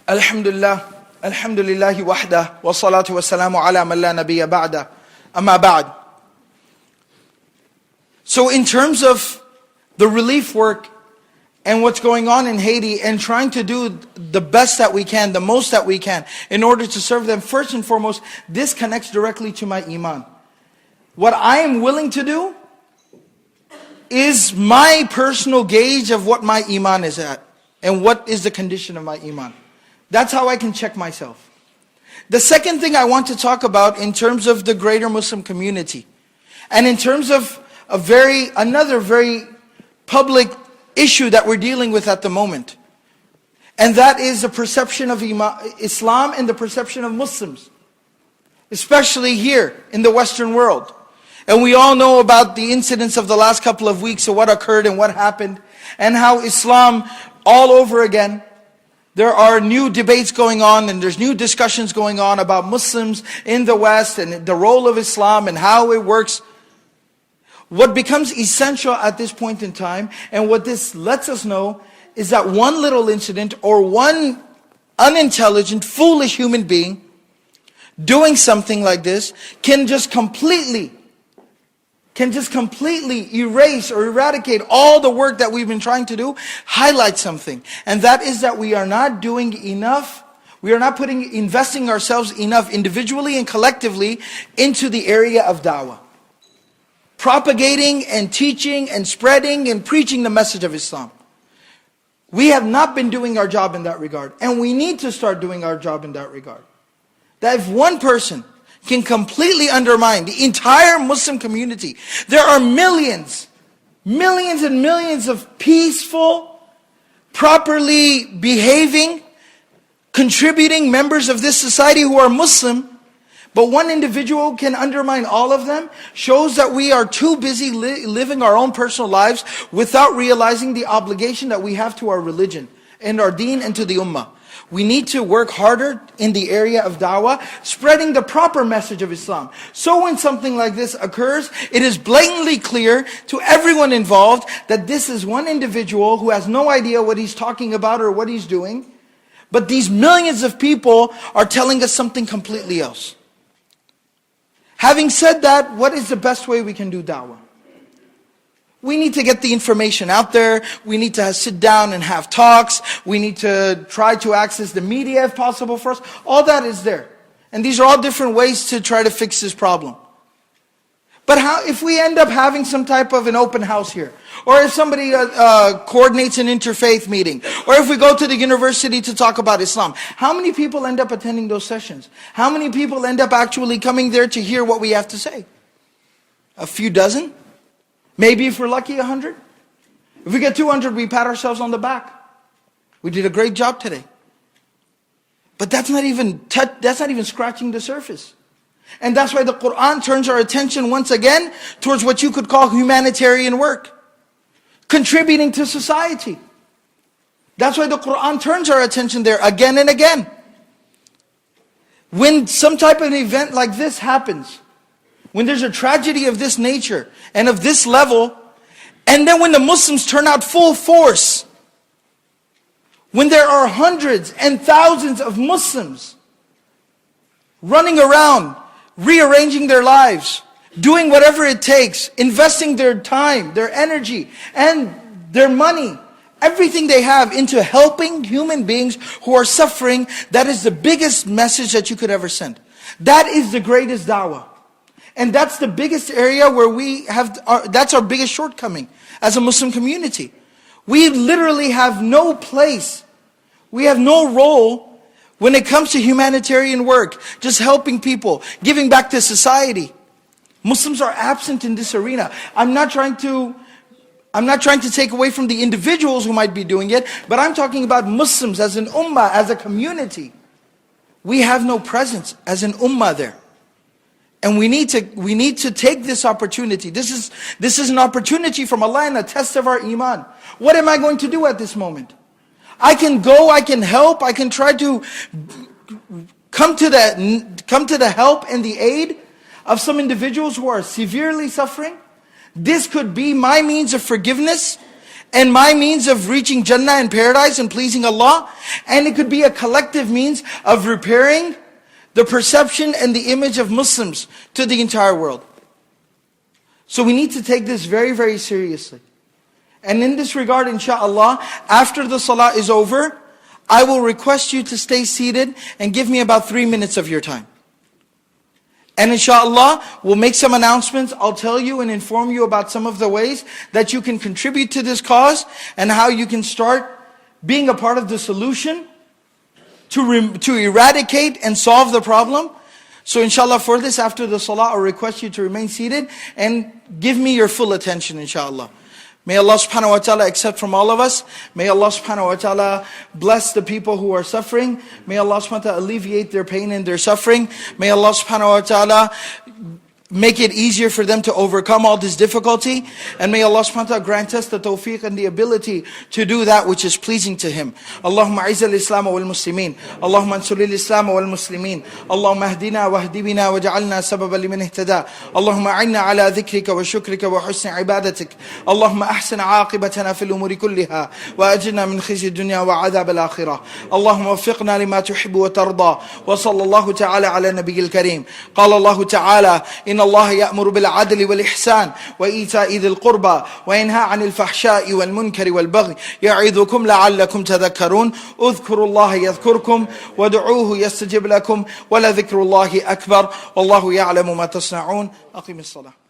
Alhamdulillah, alhamdulillahi wahda, wa salatu wa salamu ala man la nabiyya ba'da, amma ba'd. So in terms of the relief work and what's going on in Haiti and trying to do the best that we can, the most that we can, in order to serve them, first and foremost, this connects directly to my iman. What I am willing to do is my personal gauge of what my iman is at and what is the condition of my iman. That's how I can check myself. The second thing I want to talk about in terms of the greater Muslim community, and in terms of another very public issue that we're dealing with at the moment, and that is the perception of Islam and the perception of Muslims, especially here in the Western world. And we all know about the incidents of the last couple of weeks of what occurred and what happened, and how Islam all over again. There are new debates going on and there's new discussions going on about Muslims in the West and the role of Islam and how it works. What becomes essential at this point in time, and what this lets us know, is that one little incident or one unintelligent, foolish human being doing something like this can just completely erase or eradicate all the work that we've been trying to do, highlight something. And that is that we are not doing enough, we are not investing ourselves enough individually and collectively into the area of da'wah. Propagating and teaching and spreading and preaching the message of Islam. We have not been doing our job in that regard. And we need to start doing our job in that regard. That if one person can completely undermine the entire Muslim community, there are millions and millions of peaceful, properly behaving, contributing members of this society who are Muslim, but one individual can undermine all of them, shows that we are too busy living our own personal lives without realizing the obligation that we have to our religion and our deen and to the ummah. We need to work harder in the area of da'wah, spreading the proper message of Islam. So when something like this occurs, it is blatantly clear to everyone involved that this is one individual who has no idea what he's talking about or what he's doing. But these millions of people are telling us something completely else. Having said that, what is the best way we can do da'wah? We need to get the information out there. We need to sit down and have talks. We need to try to access the media if possible for us. All that is there. And these are all different ways to try to fix this problem. But how if we end up having some type of an open house here, or if somebody coordinates an interfaith meeting, or if we go to the university to talk about Islam, how many people end up attending those sessions? How many people end up actually coming there to hear what we have to say? A few dozen? Maybe if we're lucky, 100. If we get 200, we pat ourselves on the back. We did a great job today. But that's not even scratching the surface. And that's why the Quran turns our attention once again towards what you could call humanitarian work. Contributing to society. That's why the Quran turns our attention there again and again. When some type of event like this happens, when there's a tragedy of this nature and of this level, and then when the Muslims turn out full force, when there are hundreds and thousands of Muslims running around, rearranging their lives, doing whatever it takes, investing their time, their energy, and their money, everything they have into helping human beings who are suffering, that is the biggest message that you could ever send. That is the greatest da'wah. And that's the biggest area where that's our biggest shortcoming as a Muslim community. We literally have no place, we have no role when it comes to humanitarian work, just helping people, giving back to society. Muslims are absent in this arena. I'm not trying to take away from the individuals who might be doing it, but I'm talking about Muslims as an ummah, as a community. We have no presence as an ummah there. And we need to take this opportunity. This is an opportunity from Allah and a test of our iman. What am I going to do at this moment? I can go, I can help, I can try to come to the help and the aid of some individuals who are severely suffering. This could be my means of forgiveness and my means of reaching Jannah and paradise and pleasing Allah. And it could be a collective means of repairing the perception and the image of Muslims to the entire world. So we need to take this very, very seriously. And in this regard, inshallah, after the salah is over, I will request you to stay seated and give me about 3 minutes of your time. And inshallah, we'll make some announcements. I'll tell you and inform you about some of the ways that you can contribute to this cause and how you can start being a part of the solution to eradicate and solve the problem. So inshallah, for this, after the salah, I'll request you to remain seated and give me your full attention, inshallah. May Allah subhanahu wa ta'ala accept from all of us. May Allah subhanahu wa ta'ala bless the people who are suffering. May Allah subhanahu wa ta'ala alleviate their pain and their suffering. May Allah subhanahu wa ta'ala make it easier for them to overcome all this difficulty. And may Allah subhanahu wa ta'ala grant us the tawfiq and the ability to do that which is pleasing to Him. Allahumma a'izzal Islam wal Muslimin. Allahumma ansuril Islam wal Muslimin. Allahumma ahdina wa ahdi bina wa ja'alna sababan liman ihtada. Allahumma a'inna ala dhikrika wa shukrika wa husni ibadatik. Allahumma ahsin aqibatana fil umuri kulliha wa ajirna min khizyi dunya wa adhab al-akhirah. Allahumma waffiqna lima tuhibbu wa tarda. Wa sallallahu ta'ala ala nabiyyil kareem. Qala Allah ta'ala, إن الله يأمر بالعدل والإحسان وإيتاء ذي القربى وينهى عن الفحشاء والمنكر والبغي يعظكم لعلكم تذكرون اذكروا الله يذكركم وادعوه يستجب لكم ولذكر الله أكبر والله يعلم ما تصنعون أقم الصلاة.